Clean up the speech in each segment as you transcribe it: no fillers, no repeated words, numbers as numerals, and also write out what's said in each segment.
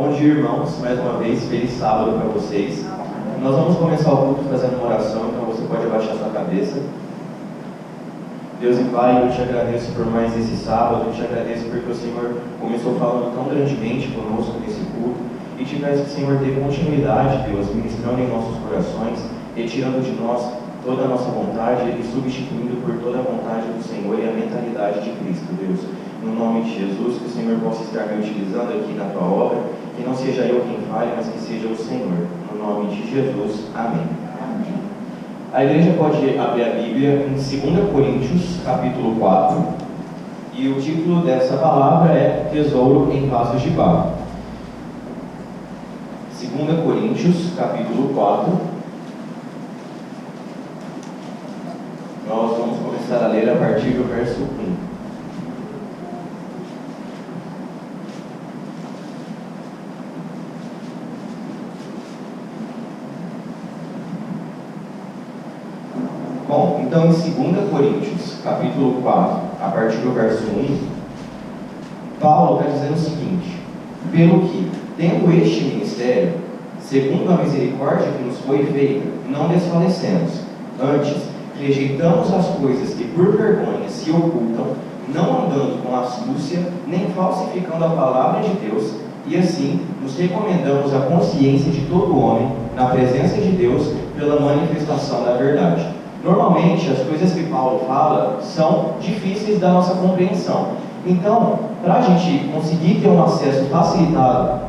Bom dia, irmãos. Mais uma vez, feliz sábado para vocês. Nós vamos começar o culto fazendo uma oração, então você pode abaixar sua cabeça. Deus e Pai, eu te agradeço por mais esse sábado, eu te agradeço porque o Senhor começou falando tão grandemente conosco nesse culto, e te peço que o Senhor dê continuidade, Deus, ministrando em nossos corações, retirando de nós toda a nossa vontade e substituindo por toda a vontade do Senhor e a mentalidade de Cristo, Deus. No nome de Jesus, que o Senhor possa estar me utilizando aqui na Tua obra, que não seja eu quem fale, mas que seja o Senhor. No nome de Jesus. Amém. A igreja pode abrir a Bíblia em 2 Coríntios, capítulo 4, e o título dessa palavra é Tesouro em Vasos de Barro. 2 Coríntios, capítulo 4. Nós vamos começar a ler a partir do verso 1. Bom, então em 2 Coríntios, capítulo 4, a partir do verso 1, Paulo está dizendo o seguinte: pelo que, tendo este ministério, segundo a misericórdia que nos foi feita, não desfalecemos, antes rejeitamos as coisas que por vergonha se ocultam, não andando com astúcia, nem falsificando a palavra de Deus, e assim nos recomendamos a consciência de todo homem, na presença de Deus, pela manifestação da verdade. Normalmente, as coisas que Paulo fala são difíceis da nossa compreensão. Então, para a gente conseguir ter um acesso facilitado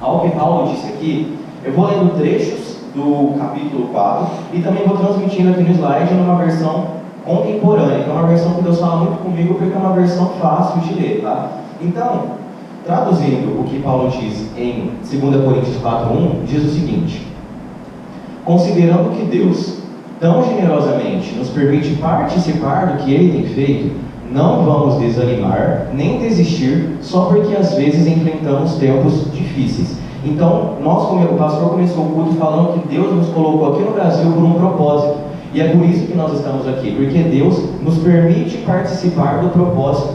ao que Paulo disse aqui, eu vou lendo trechos do capítulo 4 e também vou transmitindo aqui no slide numa versão contemporânea, que é uma versão que Deus fala muito comigo porque é uma versão fácil de ler, tá? Então, traduzindo o que Paulo diz em 2 Coríntios 4:1, diz o seguinte: considerando que Deus tão generosamente nos permite participar do que Ele tem feito, não vamos desanimar nem desistir só porque às vezes enfrentamos tempos difíceis. Então, o pastor começou o culto falando que Deus nos colocou aqui no Brasil por um propósito, e é por isso que nós estamos aqui, porque Deus nos permite participar do propósito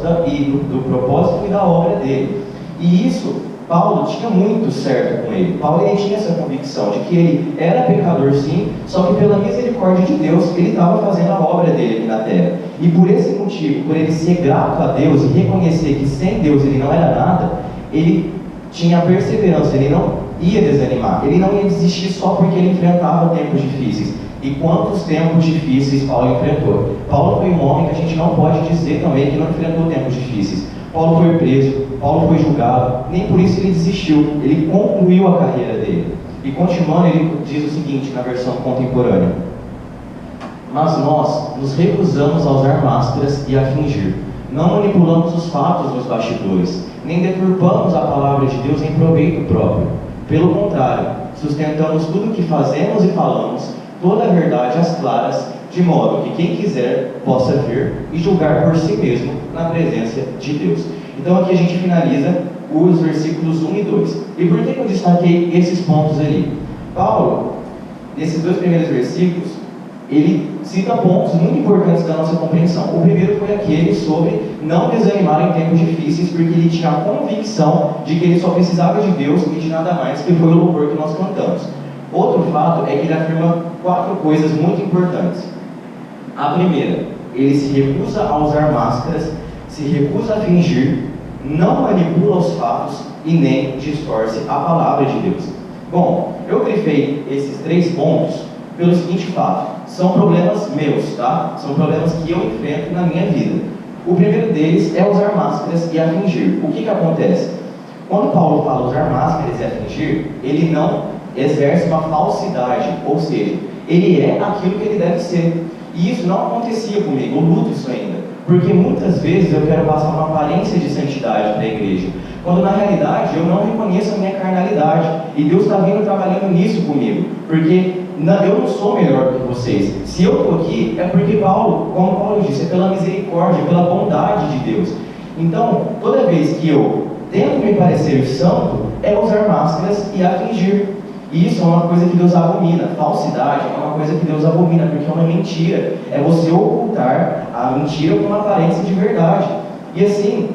e da obra dele. E isso Paulo tinha muito certo com ele. Paulo tinha essa convicção de que ele era pecador sim, só que pela misericórdia de Deus ele estava fazendo a obra dele aqui na terra. E por esse motivo, por ele ser grato a Deus e reconhecer que sem Deus ele não era nada, ele tinha perseverança, ele não ia desanimar, ele não ia desistir só porque ele enfrentava tempos difíceis. E quantos tempos difíceis Paulo enfrentou? Paulo foi um homem que a gente não pode dizer também que não enfrentou tempos difíceis. Paulo foi preso, Paulo foi julgado, nem por isso ele desistiu, ele concluiu a carreira dele. E continuando, ele diz o seguinte na versão contemporânea: mas nós nos recusamos a usar máscaras e a fingir. Não manipulamos os fatos nos bastidores, nem deturpamos a palavra de Deus em proveito próprio. Pelo contrário, sustentamos tudo o que fazemos e falamos, toda a verdade às claras, de modo que quem quiser possa ver e julgar por si mesmo na presença de Deus. Então aqui a gente finaliza os versículos 1 e 2. E por que eu destaquei esses pontos ali? Paulo, nesses dois primeiros versículos, ele cita pontos muito importantes da nossa compreensão. O primeiro foi aquele sobre não desanimar em tempos difíceis, porque ele tinha a convicção de que ele só precisava de Deus e de nada mais, que foi o louvor que nós cantamos. Outro fato é que ele afirma 4 coisas muito importantes. A primeira, ele se recusa a usar máscaras, se recusa a fingir, não manipula os fatos e nem distorce a palavra de Deus. Bom, eu grifei esses 3 pontos pelo seguinte fato: são problemas meus, tá? São problemas que eu enfrento na minha vida. O primeiro deles é usar máscaras e a fingir. O que acontece? Quando Paulo fala usar máscaras e a fingir, ele não exerce uma falsidade, ou seja, ele é aquilo que ele deve ser. E isso não acontecia comigo, eu luto isso ainda, porque muitas vezes eu quero passar uma aparência de santidade para a igreja, quando na realidade eu não reconheço a minha carnalidade, e Deus está vindo trabalhando nisso comigo, porque eu não sou melhor que vocês. Se eu estou aqui, é porque Paulo, como Paulo disse, é pela misericórdia, pela bondade de Deus. Então, toda vez que eu tento me parecer santo, é usar máscaras e a fingir. E isso é uma coisa que Deus abomina. Falsidade é uma coisa que Deus abomina, porque é uma mentira. É você ocultar a mentira com uma aparência de verdade. E assim,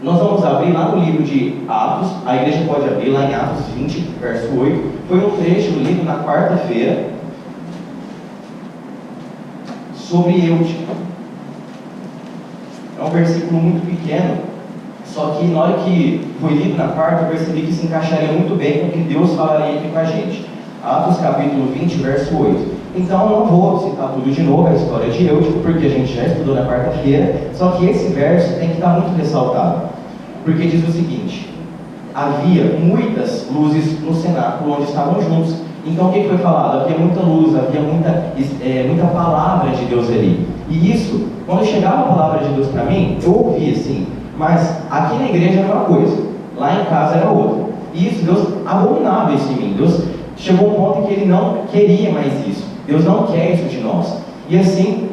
Nós vamos abrir lá no livro de Atos, a igreja pode abrir lá em Atos 20, verso 8. Foi um trecho lido na quarta-feira sobre Eutico. É um versículo muito pequeno, só que na hora que foi lido na quarta, eu percebi que se encaixaria muito bem com o que Deus falaria aqui com a gente. Atos capítulo 20, verso 8. Então, eu não vou citar tudo de novo, a história de Eutico, porque a gente já estudou na quarta-feira, só que esse verso tem que estar muito ressaltado, porque diz o seguinte: havia muitas luzes no cenáculo onde estavam juntos. Então, o que foi falado? Havia muita luz, havia muita palavra de Deus ali. E isso, quando chegava a palavra de Deus para mim, eu ouvia assim, mas aqui na igreja era uma coisa, lá em casa era outra. E isso, Deus abominava isso em mim. Deus chegou a um ponto em que Ele não queria mais isso. Deus não quer isso de nós. E assim,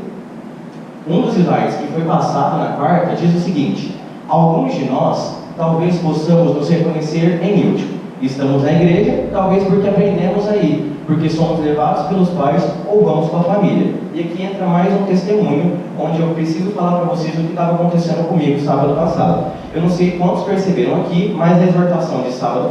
um dos slides que foi passado na quarta diz o seguinte: alguns de nós talvez possamos nos reconhecer em Eutico. Estamos na igreja, talvez porque aprendemos aí, porque somos levados pelos pais ou vamos com a família. E aqui entra mais um testemunho, onde eu preciso falar para vocês o que estava acontecendo comigo sábado passado. Eu não sei quantos perceberam aqui, mas a exortação de sábado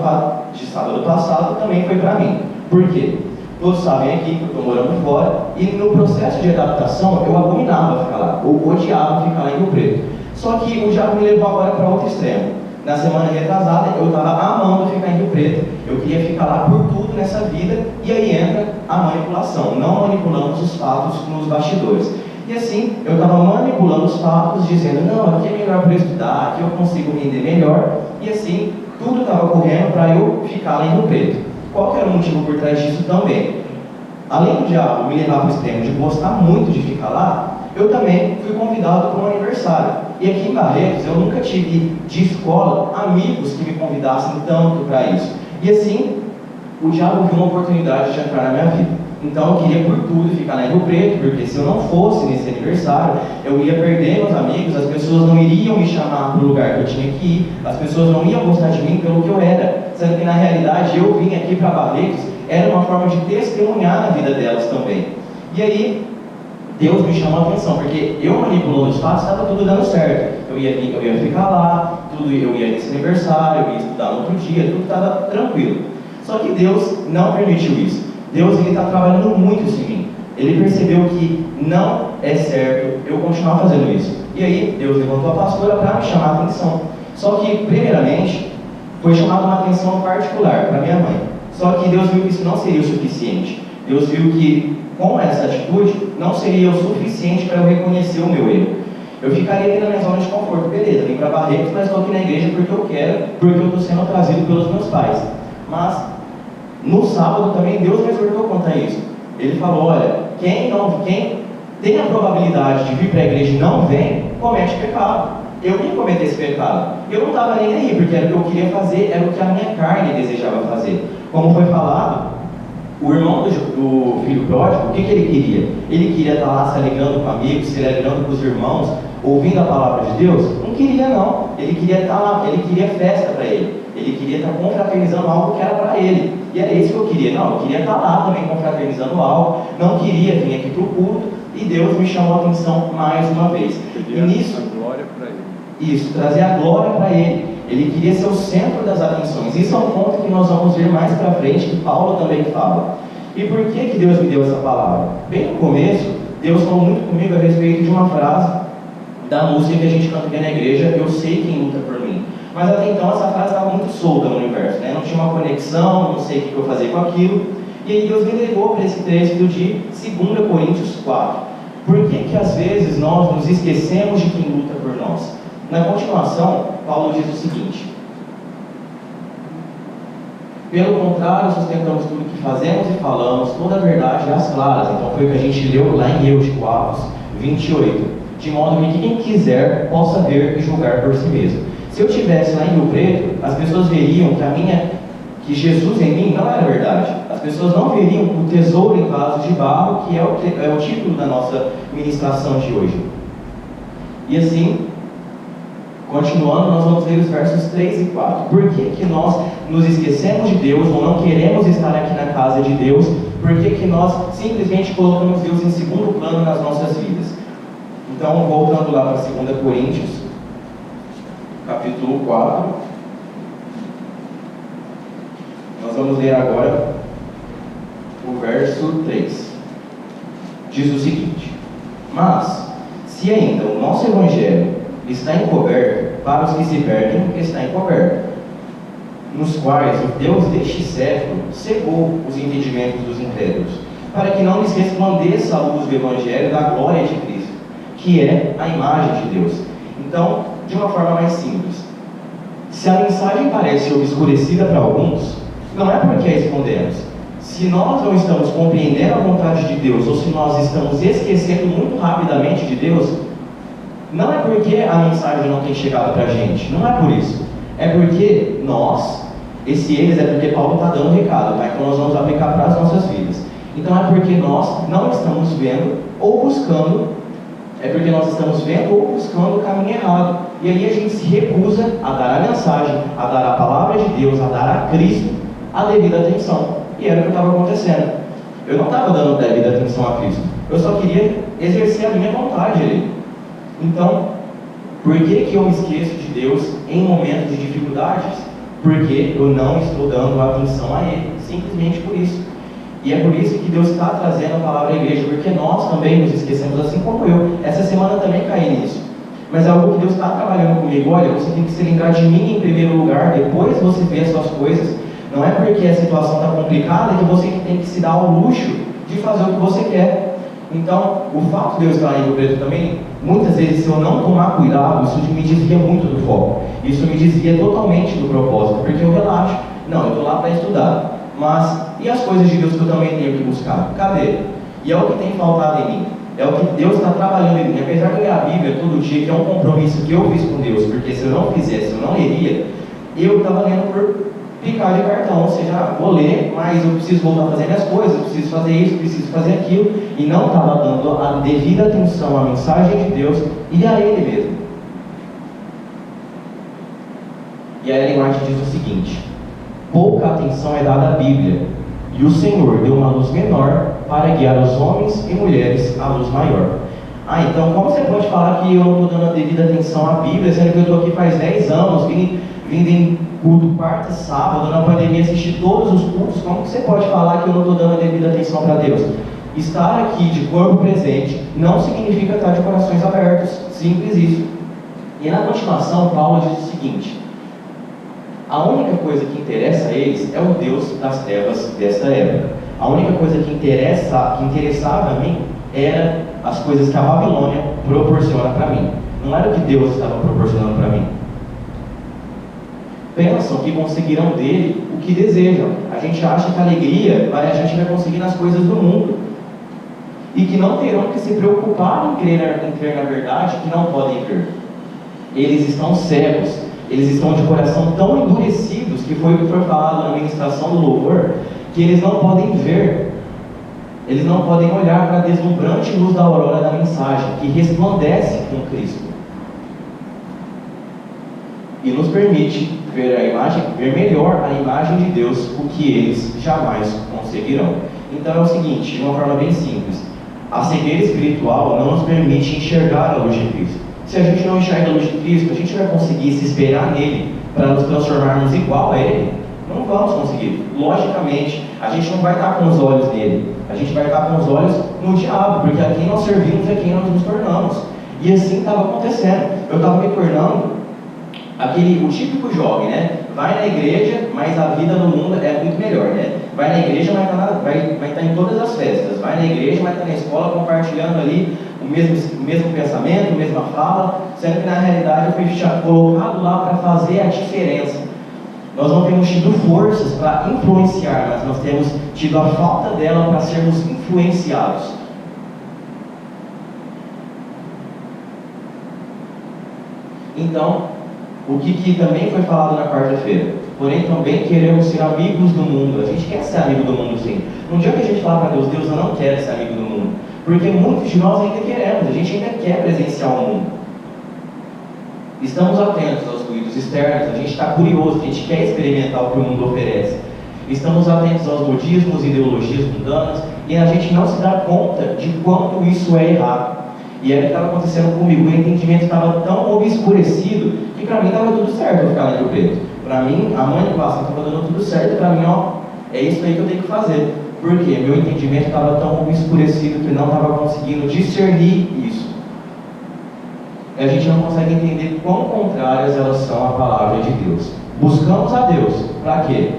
passado também foi para mim. Por quê? Todos sabem aqui que eu estou morando fora, e no processo de adaptação eu abominava ficar lá, eu odiava ficar lá em Rio Preto. Só que o diabo me levou agora para outro extremo. Na semana retrasada eu estava amando ficar em Rio Preto, eu queria ficar lá por tudo nessa vida, e aí entra a manipulação. Não manipulamos os fatos nos bastidores. E assim, eu estava manipulando os fatos, dizendo: não, aqui é melhor para eu estudar, aqui eu consigo render melhor, e assim, tudo estava correndo para eu ficar lá em Rio Preto. Qual que era o motivo por trás disso também? Além do diabo me levar para o extremo de gostar muito de ficar lá, eu também fui convidado para um aniversário. E aqui em Barretos, eu nunca tive de escola amigos que me convidassem tanto para isso. E assim, o diabo viu uma oportunidade de entrar na minha vida. Então eu queria por tudo ficar lá em Rio Preto, porque se eu não fosse nesse aniversário, eu ia perder meus amigos, as pessoas não iriam me chamar para o lugar que eu tinha que ir, as pessoas não iam gostar de mim pelo que eu era, sendo que na realidade eu vim aqui para Barretos, era uma forma de testemunhar na vida delas também. E aí, Deus me chamou a atenção, porque eu manipulando os fatos, estava tudo dando certo. Eu ia ficar lá, eu ia nesse aniversário, eu ia estudar no outro dia, tudo estava tranquilo. Só que Deus não permitiu isso. Deus está trabalhando muito isso em mim. Ele percebeu que não é certo eu continuar fazendo isso. E aí, Deus levantou a pastora para me chamar a atenção. Só que, primeiramente, foi chamada uma atenção particular para minha mãe. Só que Deus viu que isso não seria o suficiente. Deus viu que, com essa atitude, não seria o suficiente para eu reconhecer o meu erro. Eu ficaria aqui na minha zona de conforto. Beleza, vim para Barretos, mas estou aqui na igreja porque eu quero, porque eu estou sendo trazido pelos meus pais. Mas, no sábado também, Deus me exortou quanto a isso. Ele falou: olha, quem tem a probabilidade de vir para a igreja e não vem, comete pecado. Eu ia cometer esse pecado. Eu não estava nem aí, porque era o que eu queria fazer, era o que a minha carne desejava fazer. Como foi falado, o irmão do filho pródigo, o que ele queria? Ele queria estar lá se alegrando com amigos, se alegrando com os irmãos, ouvindo a palavra de Deus? Não queria não. Ele queria estar lá, ele queria festa para ele. Ele queria estar confraternizando algo que era para ele. E era isso que eu queria. Não, eu queria estar lá também confraternizando algo. Não queria vir aqui para o culto. E Deus me chamou a atenção mais uma vez. E nisso, a glória para ele. Isso, trazer a glória para ele. Ele queria ser o centro das atenções. Isso é um ponto que nós vamos ver mais para frente, que Paulo também fala. E por que Deus me deu essa palavra? Bem no começo, Deus falou muito comigo a respeito de uma frase da música que a gente canta aqui na igreja: eu sei quem luta por mim. Mas até então essa frase estava muito solta no universo, né? Não tinha uma conexão, não sei o que eu fazia com aquilo. E aí Deus me levou para esse trecho de 2 Coríntios 4. Por que às vezes nós nos esquecemos de quem luta por nós? Na continuação, Paulo diz o seguinte: pelo contrário, sustentamos tudo que fazemos e falamos, toda a verdade às claras. Então foi o que a gente leu lá em Eutico, Atos 28. De modo que quem quiser possa ver e julgar por si mesmo. Se eu estivesse lá em Rio Preto, as pessoas veriam que Jesus em mim não era verdade. As pessoas não veriam o tesouro em vasos de barro, que é o título da nossa ministração de hoje. E assim, continuando, nós vamos ler os versos 3 e 4. Por que nós nos esquecemos de Deus, ou não queremos estar aqui na casa de Deus? Por que nós simplesmente colocamos Deus em segundo plano nas nossas vidas? Então, voltando lá para 2 Coríntios, capítulo 4. Nós vamos ler agora o verso 3. Diz o seguinte: mas, se ainda o nosso evangelho está encoberto, para os que se perdem está encoberto, nos quais o Deus deste século cegou os entendimentos dos incrédulos, para que não lhes resplandeça a luz do evangelho da glória de Cristo, que é a imagem de Deus. Então, de uma forma mais simples, se a mensagem parece obscurecida para alguns, não é porque a escondemos. Se nós não estamos compreendendo a vontade de Deus, ou se nós estamos esquecendo muito rapidamente de Deus, não é porque a mensagem não tem chegado para a gente, não é por isso. É porque nós, eles é porque Paulo está dando um recado, tá? Então nós vamos aplicar para as nossas vidas. Então é porque nós não estamos vendo ou buscando, o caminho errado. E aí a gente se recusa a dar a mensagem, a dar a palavra de Deus, a dar a Cristo a devida atenção. E era o que estava acontecendo. Eu não estava dando devida atenção a Cristo. Eu só queria exercer a minha vontade ali. Então, por que eu me esqueço de Deus em momentos de dificuldades? Porque eu não estou dando atenção a Ele. Simplesmente por isso. E é por isso que Deus está trazendo a palavra à igreja, porque nós também nos esquecemos, assim como eu. Essa semana também caí nisso. Mas é algo que Deus está trabalhando comigo. Olha, você tem que se lembrar de mim em primeiro lugar, depois você vê as suas coisas. Não é porque a situação está complicada que você tem que se dar ao luxo de fazer o que você quer. Então, o fato de eu estar em Rio Preto também, muitas vezes, se eu não tomar cuidado, isso me desvia muito do foco. Isso me desvia totalmente do propósito, porque eu relaxo. Não, eu estou lá para estudar. Mas, e as coisas de Deus que eu também tenho que buscar? Cadê? E é o que tem faltado em mim. É o que Deus está trabalhando em mim. Apesar de eu ler a Bíblia todo dia, que é um compromisso que eu fiz com Deus, porque se eu não fizesse, eu não leria, eu estava lendo por picar de cartão, ou seja, vou ler, mas eu preciso voltar a fazer minhas coisas, eu preciso fazer isso, preciso fazer aquilo, e não estava dando a devida atenção à mensagem de Deus e a Ele mesmo. E a Ellen White diz o seguinte: pouca atenção é dada à Bíblia, e o Senhor deu uma luz menor para guiar os homens e mulheres à luz maior. Então como você pode falar que eu não estou dando a devida atenção à Bíblia, sendo que eu estou aqui faz 10 anos, vindo em culto quarta e sábado, na pandemia assisti todos os cultos? Como que você pode falar que eu não estou dando a devida atenção para Deus? Estar aqui de corpo presente não significa estar de corações abertos, simples isso. E na continuação, Paulo diz o seguinte: a única coisa que interessa a eles é o Deus das trevas desta época. A única coisa que interessava a mim era as coisas que a Babilônia proporciona para mim. Não era o que Deus estava proporcionando para mim. Pensam que conseguirão dele o que desejam. A gente acha que a alegria a gente vai conseguir nas coisas do mundo. E que não terão que se preocupar em crer na verdade que não podem ver. Eles estão cegos. Eles estão de coração tão endurecidos, que foi o que foi falado na ministração do louvor, que eles não podem ver. Eles não podem olhar para a deslumbrante luz da aurora da mensagem, que resplandece com Cristo. E nos permite ver melhor a imagem de Deus, o que eles jamais conseguirão. Então é o seguinte, de uma forma bem simples: a cegueira espiritual não nos permite enxergar a luz de Cristo. Se a gente não enxerga a luz de Cristo, a gente vai conseguir se esperar nele para nos transformarmos igual a Ele? Não vamos conseguir. Logicamente, a gente não vai estar com os olhos nele, a gente vai estar com os olhos no diabo, porque a quem nós servimos é quem nós nos tornamos. E assim estava acontecendo. Eu estava me tornando o típico jovem, né? Vai na igreja, mas a vida no mundo é muito melhor, né? Vai na igreja, mas vai estar em todas as festas. Vai na igreja, mas está na escola compartilhando ali o mesmo pensamento, a mesma fala, sendo que na realidade eu fui colocado lá para fazer a diferença. Nós não temos tido forças para influenciar, mas nós temos tido a falta dela para sermos influenciados. Então, o que também foi falado na quarta-feira: porém também queremos ser amigos do mundo. A gente quer ser amigo do mundo, sim. No dia que a gente fala para Deus: Deus, eu não quero ser amigo do mundo, porque muitos de nós ainda queremos, a gente ainda quer presenciar o mundo. Estamos atentos aos ruídos externos, a gente está curioso, a gente quer experimentar o que o mundo oferece. Estamos atentos aos modismos e ideologias mundanas, e a gente não se dá conta de quanto isso é errado. E era o que estava acontecendo comigo. O entendimento estava tão obscurecido que para mim estava tudo certo eu ficar livro preto. Para mim, a manipulação estava dando tudo certo. Para mim, ó, é isso aí que eu tenho que fazer. Por quê? Meu entendimento estava tão obscurecido que eu não estava conseguindo discernir isso. E a gente não consegue entender quão contrárias elas são à palavra de Deus. Buscamos a Deus. Para quê?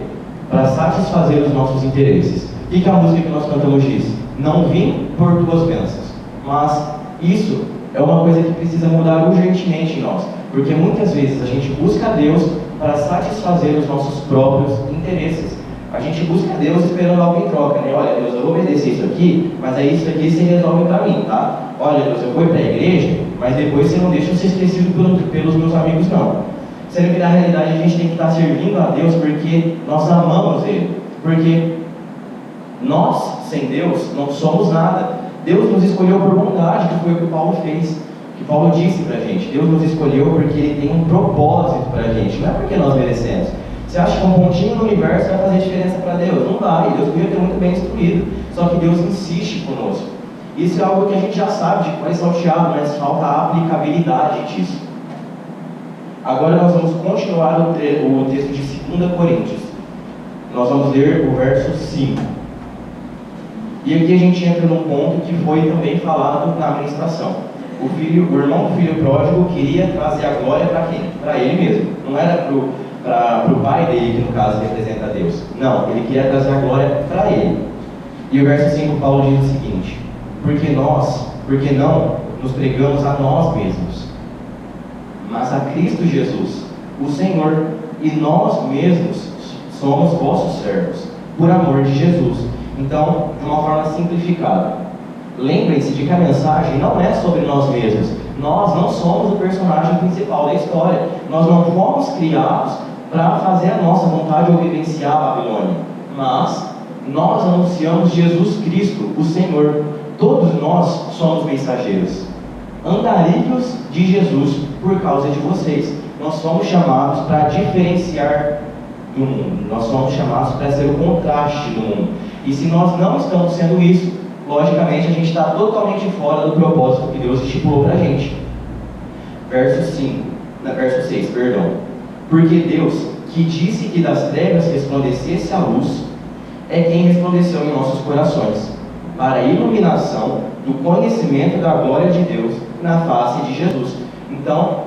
Para satisfazer os nossos interesses. O que a música que nós cantamos diz? Não vim por tuas bênçãos. Mas isso é uma coisa que precisa mudar urgentemente em nós. Porque muitas vezes a gente busca a Deus para satisfazer os nossos próprios interesses. A gente busca a Deus esperando algo em troca, né? Olha, Deus, eu vou obedecer isso aqui, mas aí isso aqui você resolve para mim, tá? Olha, Deus, eu vou ir para a igreja, mas depois você não deixa eu ser esquecido pelos meus amigos, não. Sendo que na realidade a gente tem que estar servindo a Deus porque nós amamos Ele. Porque nós, sem Deus, não somos nada. Deus nos escolheu por bondade, que foi o que Paulo fez, que Paulo disse pra gente. Deus nos escolheu porque Ele tem um propósito pra gente, não é porque nós merecemos. Você acha que um pontinho no universo vai fazer diferença para Deus? Não vai, Deus podia ter muito bem instruído. Só que Deus insiste conosco. Isso é algo que a gente já sabe, de cor salteado, mas falta a aplicabilidade disso. Agora nós vamos continuar o texto de 2 Coríntios. Nós vamos ler o verso 5. E aqui a gente entra num ponto que foi também falado na administração. O irmão do filho pródigo queria trazer a glória para quem? Para ele mesmo. Não era para o pai dele, que no caso representa Deus. Não, ele queria trazer a glória para ele. E o verso 5, Paulo diz o seguinte: porque não nos pregamos a nós mesmos, mas a Cristo Jesus, o Senhor, e nós mesmos somos vossos servos, por amor de Jesus. Então, de uma forma simplificada, lembrem-se de que a mensagem não é sobre nós mesmos. Nós não somos o personagem principal da história. Nós não fomos criados para fazer a nossa vontade ou vivenciar a Babilônia. Mas nós anunciamos Jesus Cristo, o Senhor. Todos nós somos mensageiros, andarilhos de Jesus por causa de vocês. Nós somos chamados para diferenciar do mundo. Nós somos chamados para ser o contraste do mundo. E se nós não estamos sendo isso, logicamente a gente está totalmente fora do propósito que Deus estipulou para a gente. Verso 6, Porque Deus, que disse que das trevas resplandecesse a luz, é quem resplandeceu em nossos corações, para a iluminação do conhecimento da glória de Deus na face de Jesus. Então,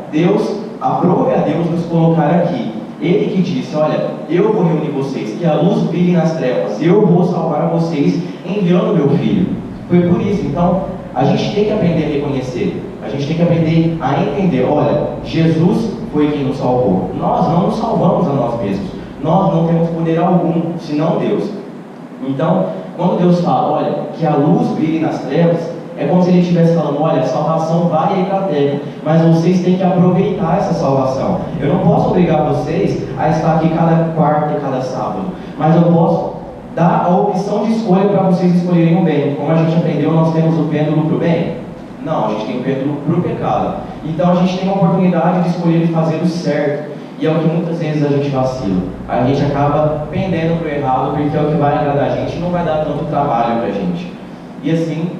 aprove a Deus nos colocar aqui. Ele que disse: olha, eu vou reunir vocês, que a luz brilhe nas trevas, eu vou salvar vocês enviando meu filho. Foi por isso. Então, a gente tem que aprender a reconhecer, a gente tem que aprender a entender: olha, Jesus foi quem nos salvou. Nós não nos salvamos a nós mesmos, nós não temos poder algum, senão Deus. Então, quando Deus fala, olha, que a luz brilhe nas trevas, é como se Ele estivesse falando: olha, a salvação vai aí para a terra, mas vocês têm que aproveitar essa salvação. Eu não posso obrigar vocês a estar aqui cada quarta e cada sábado, mas eu posso dar a opção de escolha para vocês escolherem o bem. Como a gente aprendeu, nós temos o pêndulo para o bem? Não, a gente tem o pêndulo para o pecado. Então a gente tem a oportunidade de escolher e fazer o certo. E é o que muitas vezes a gente vacila. A gente acaba pendendo para o errado, porque é o que vai agradar a gente e não vai dar tanto trabalho para a gente. E assim,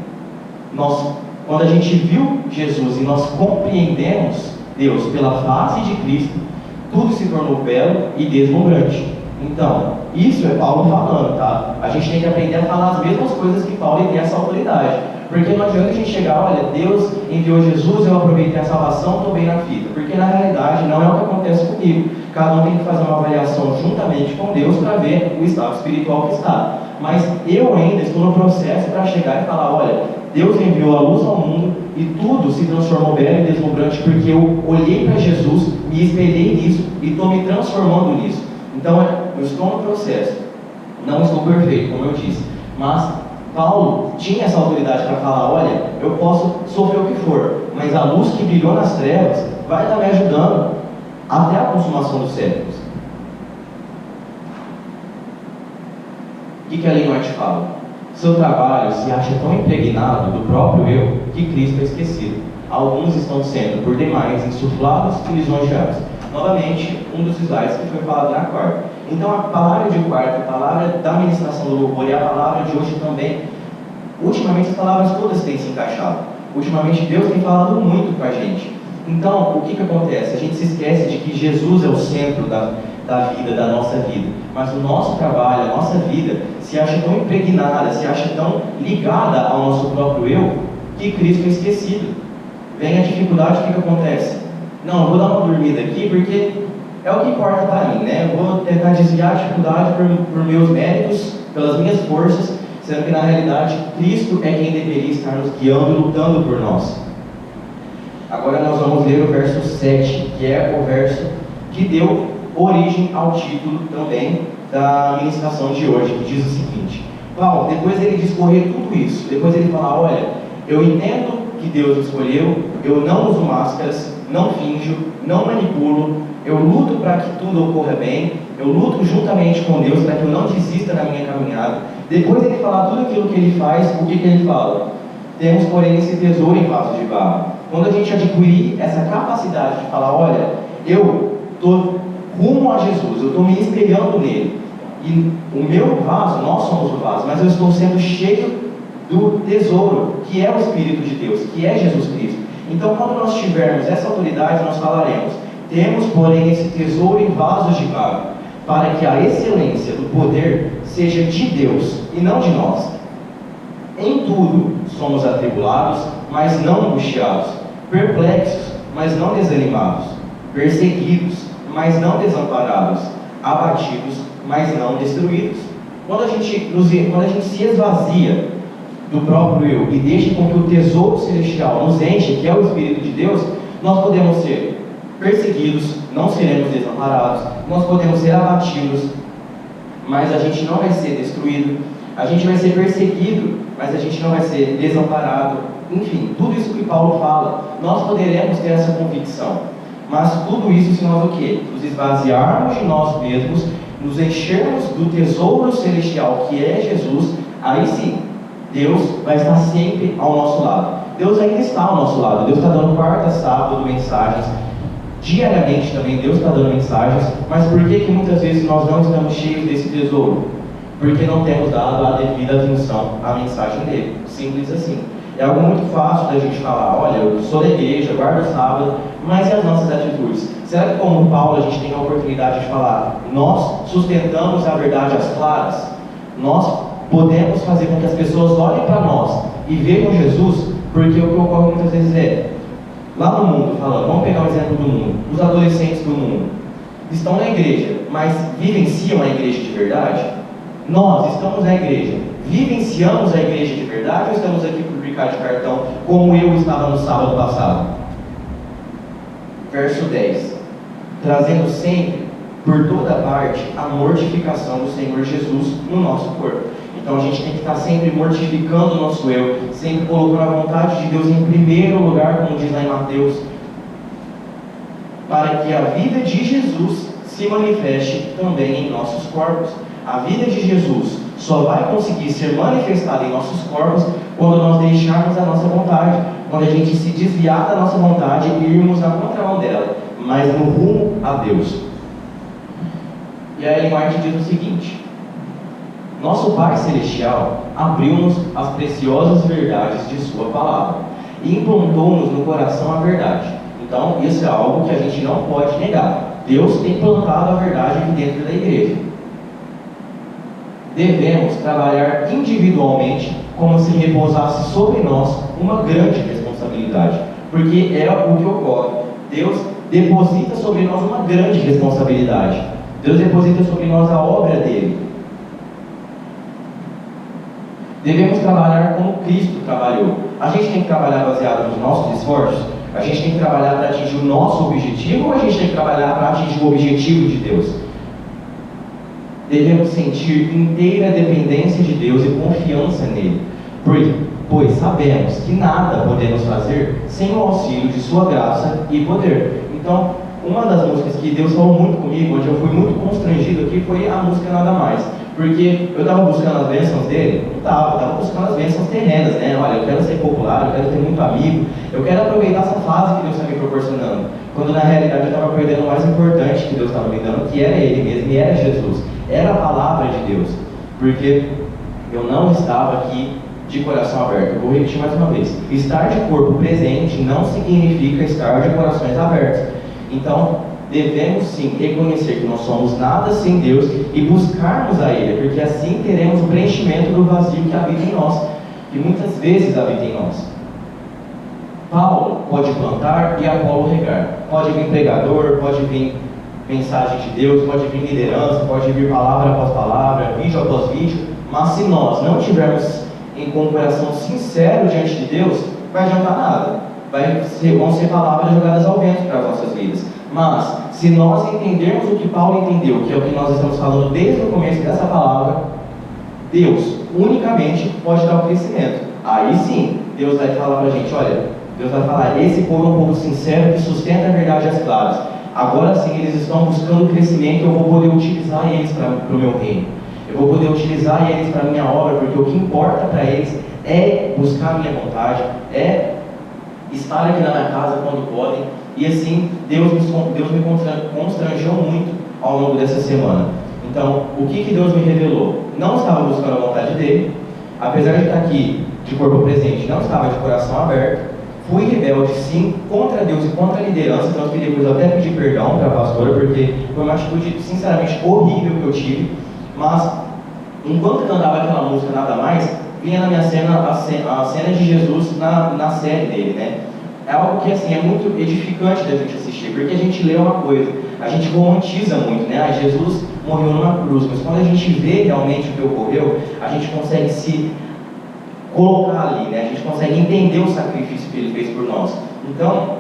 quando a gente viu Jesus e nós compreendemos Deus pela face de Cristo, tudo se tornou belo e deslumbrante. Então, isso é Paulo falando, tá? A gente tem que aprender a falar as mesmas coisas que Paulo e ter essa autoridade. Porque não adianta a gente chegar: olha, Deus enviou Jesus, eu aproveitei a salvação, estou bem na fita. Porque na realidade não é o que acontece comigo. Cada um tem que fazer uma avaliação juntamente com Deus para ver o estado espiritual que está. Mas eu ainda estou no processo para chegar e falar: olha, Deus enviou a luz ao mundo e tudo se transformou belo e deslumbrante porque eu olhei para Jesus, me espelhei nisso e estou me transformando nisso. Então eu estou no processo, não estou perfeito, como eu disse, mas Paulo tinha essa autoridade para falar: olha, eu posso sofrer o que for, mas a luz que brilhou nas trevas vai estar me ajudando até a consumação dos séculos. O que a Lei Norte fala? Seu trabalho se acha tão impregnado do próprio eu que Cristo é esquecido. Alguns estão sendo, por demais, insuflados e lisonjeados. Novamente, um dos slides que foi falado na quarta. Então, a palavra de quarta, a palavra da ministração do louvor e a palavra de hoje também, ultimamente as palavras todas têm se encaixado. Ultimamente Deus tem falado muito com a gente. Então, o que acontece? A gente se esquece de que Jesus é o centro da vida, da nossa vida. Mas o nosso trabalho, a nossa vida, se acha tão impregnada, se acha tão ligada ao nosso próprio eu, que Cristo é esquecido. Vem a dificuldade, o que acontece? Não, eu vou dar uma dormida aqui porque é o que importa para mim, né? Eu vou tentar desviar a dificuldade por meus méritos, pelas minhas forças, sendo que na realidade Cristo é quem deveria estar nos guiando e lutando por nós. Agora nós vamos ler o verso 7, que é o verso que deu origem ao título também da ministração de hoje, que diz o seguinte: Paulo, depois dele discorrer tudo isso, depois ele fala, olha, eu entendo que Deus me escolheu, eu não uso máscaras, não finjo, não manipulo, eu luto para que tudo ocorra bem, eu luto juntamente com Deus para que eu não desista na minha caminhada. Depois ele falar tudo aquilo que ele faz, o que ele fala? Temos, porém, esse tesouro em vaso de barro. Quando a gente adquirir essa capacidade de falar, olha, eu estou rumo a Jesus, eu estou me espelhando nele, e o meu vaso, nós somos o vaso, mas eu estou sendo cheio do tesouro, que é o Espírito de Deus, que é Jesus Cristo. Então, quando nós tivermos essa autoridade, nós falaremos, temos, porém, esse tesouro em vasos de barro, para que a excelência do poder seja de Deus e não de nós. Em tudo somos atribulados, mas não angustiados, perplexos, mas não desanimados, perseguidos, mas não desamparados, abatidos, mas não destruídos. Quando a gente se esvazia do próprio eu e deixa com que o tesouro celestial nos enche, que é o Espírito de Deus, nós podemos ser perseguidos, não seremos desamparados, nós podemos ser abatidos, mas a gente não vai ser destruído, a gente vai ser perseguido, mas a gente não vai ser desamparado. Enfim, tudo isso que Paulo fala, nós poderemos ter essa convicção. Mas tudo isso se nós o quê? Nos esvaziarmos de nós mesmos, nos enchermos do tesouro celestial que é Jesus, aí sim, Deus vai estar sempre ao nosso lado. Deus ainda está ao nosso lado. Deus está dando quarta, sábado, mensagens. Diariamente também Deus está dando mensagens. Mas por que muitas vezes nós não estamos cheios desse tesouro? Porque não temos dado a devida atenção à mensagem dele. Simples assim. É algo muito fácil da gente falar, olha, eu sou da igreja, guardo o sábado, mas e as nossas atitudes? Será que como Paulo a gente tem a oportunidade de falar, nós sustentamos a verdade às claras? Nós podemos fazer com que as pessoas olhem para nós e vejam Jesus? Porque o que ocorre muitas vezes é, lá no mundo, falando, vamos pegar um exemplo do mundo, os adolescentes do mundo estão na igreja, mas vivenciam a igreja de verdade? Nós estamos na igreja, vivenciamos a igreja de verdade ou estamos aqui por brincar de cartão, como eu estava no sábado passado? Verso 10: trazendo sempre, por toda parte, a mortificação do Senhor Jesus no nosso corpo. Então a gente tem que estar sempre mortificando o nosso eu, sempre colocando a vontade de Deus em primeiro lugar, como diz lá em Mateus, para que a vida de Jesus se manifeste também em nossos corpos. A vida de Jesus só vai conseguir ser manifestada em nossos corpos quando nós deixarmos a nossa vontade, quando a gente se desviar da nossa vontade e irmos na contramão dela, mas no rumo a Deus. E a Ellen White diz o seguinte: nosso Pai Celestial abriu-nos as preciosas verdades de Sua Palavra e implantou-nos no coração a verdade. Então, isso é algo que a gente não pode negar. Deus tem plantado a verdade aqui dentro da igreja. Devemos trabalhar individualmente como se repousasse sobre nós uma grande responsabilidade, porque é o que ocorre. Deus deposita sobre nós uma grande responsabilidade. Deus deposita sobre nós a obra dele. Devemos trabalhar como Cristo trabalhou. A gente tem que trabalhar baseado nos nossos esforços? A gente tem que trabalhar para atingir o nosso objetivo ou a gente tem que trabalhar para atingir o objetivo de Deus? Devemos sentir inteira dependência de Deus e confiança nele, pois sabemos que nada podemos fazer sem o auxílio de Sua graça e poder. Então, uma das músicas que Deus falou muito comigo, onde eu fui muito constrangido aqui, foi a música Nada Mais. Porque eu estava buscando as bênçãos dele? Não estava buscando as bênçãos terrenas, né? Olha, eu quero ser popular, eu quero ter muito amigo, eu quero aproveitar essa fase que Deus está me proporcionando. Quando na realidade eu estava perdendo o mais importante que Deus estava me dando, que era Ele mesmo, e era Jesus. Era a palavra de Deus. Porque eu não estava aqui de coração aberto. Eu vou repetir mais uma vez. Estar de corpo presente não significa estar de corações abertos. Então, devemos sim reconhecer que nós somos nada sem Deus e buscarmos a Ele, porque assim teremos o preenchimento do vazio que habita em nós, que muitas vezes habita em nós. Paulo pode plantar e Apolo regar. Pode vir pregador, pode vir mensagem de Deus, pode vir liderança, pode vir palavra após palavra, vídeo após vídeo, mas se nós não tivermos com um coração sincero diante de Deus, vai adiantar nada. Vão ser palavras jogadas ao vento para as nossas vidas. Mas, se nós entendermos o que Paulo entendeu, que é o que nós estamos falando desde o começo dessa palavra, Deus unicamente pode dar o crescimento. Aí sim, Deus vai falar para a gente, olha, Deus vai falar, esse povo é um povo sincero que sustenta a verdade às claras. Agora sim, eles estão buscando crescimento, eu vou poder utilizar eles para o meu reino. Eu vou poder utilizar eles para a minha obra, porque o que importa para eles é buscar a minha vontade, é estar aqui na minha casa quando podem. E assim, Deus me constrangeu muito ao longo dessa semana. Então, o que Deus me revelou? Não estava buscando a vontade dele, apesar de estar aqui de corpo presente, não estava de coração aberto. Fui rebelde, sim, contra Deus e contra a liderança. Então, eu até pedi perdão para a pastora, porque foi uma atitude, sinceramente, horrível que eu tive. Mas, enquanto cantava aquela música Nada Mais, vinha na minha cena a cena de Jesus na série dele, né? É algo que, assim, é muito edificante da gente assistir, porque a gente lê uma coisa, a gente romantiza muito, né? Ah, Jesus morreu numa cruz, mas quando a gente vê realmente o que ocorreu, a gente consegue se colocar ali, né? A gente consegue entender o sacrifício que ele fez por nós. Então,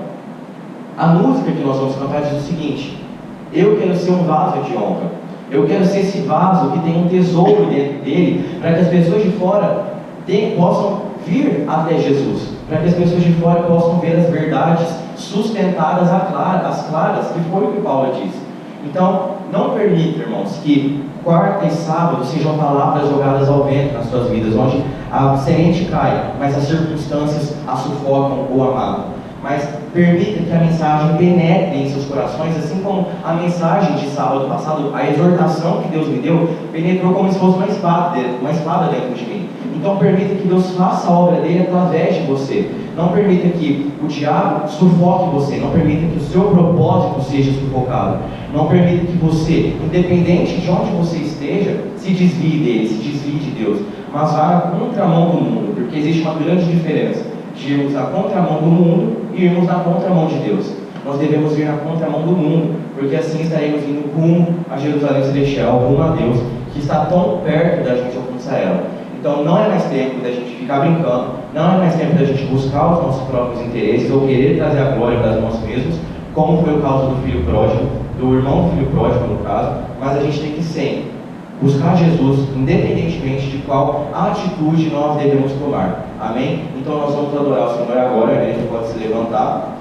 a música que nós vamos cantar diz o seguinte: eu quero ser um vaso de honra, eu quero ser esse vaso que tem um tesouro dentro dele, para que as pessoas de fora possam vir até Jesus, para que as pessoas de fora possam ver as verdades sustentadas às claras, que foi o que Paulo disse. Então, não permita, irmãos, que quarta e sábado sejam palavras jogadas ao vento nas suas vidas, onde a semente cai, mas as circunstâncias a sufocam ou a matam. Mas permita que a mensagem penetre em seus corações, assim como a mensagem de sábado passado, a exortação que Deus me deu, penetrou como se fosse uma espada dentro de mim. Então permita que Deus faça a obra dele através de você. Não permita que o diabo sufoque você. Não permita que o seu propósito seja sufocado. Não permita que você, independente de onde você esteja, se desvie dele, se desvie de Deus. Mas vá na contramão do mundo, porque existe uma grande diferença de irmos na contramão do mundo e irmos na contramão de Deus. Nós devemos ir na contramão do mundo, porque assim estaremos indo rumo a Jerusalém Celestial, rumo a Deus, que está tão perto da gente alcançar ela. Então não é mais tempo da gente ficar brincando, não é mais tempo da gente buscar os nossos próprios interesses ou querer trazer a glória para nós mesmos, como foi o caso do filho pródigo, do irmão do filho pródigo no caso, mas a gente tem que sempre buscar Jesus, independentemente de qual atitude nós devemos tomar. Amém? Então nós vamos adorar o Senhor agora, a igreja pode se levantar.